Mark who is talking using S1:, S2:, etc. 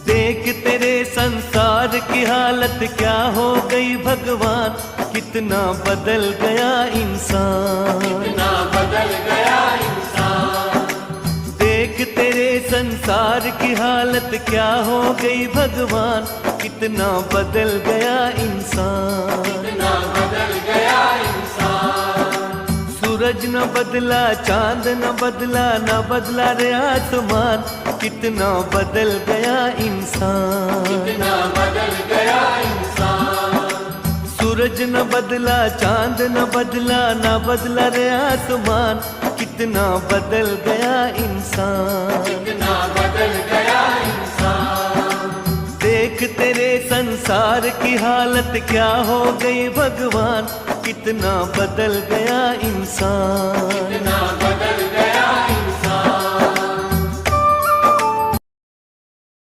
S1: देख तेरे संसार की हालत क्या हो गई भगवान, कितना बदल गया इंसान,
S2: कितना बदल गया इंसान।
S1: देख तेरे संसार की हालत क्या हो गई भगवान, कितना बदल गया इंसान,
S2: कितना बदल गया इंसान।
S1: सूरज न बदला, चांद न बदला, न बदला रे आसमान, कितना बदल गया इंसान,
S2: कितना बदल गया इंसान।
S1: सूरज न बदला, चांद न बदला, न बदला रे आसमान, कितना बदल गया इंसान,
S2: कितना बदल गया इंसान।
S1: देख तेरे संसार की हालत क्या हो गई भगवान, कितना बदल गया इंसान,
S2: कितना बदल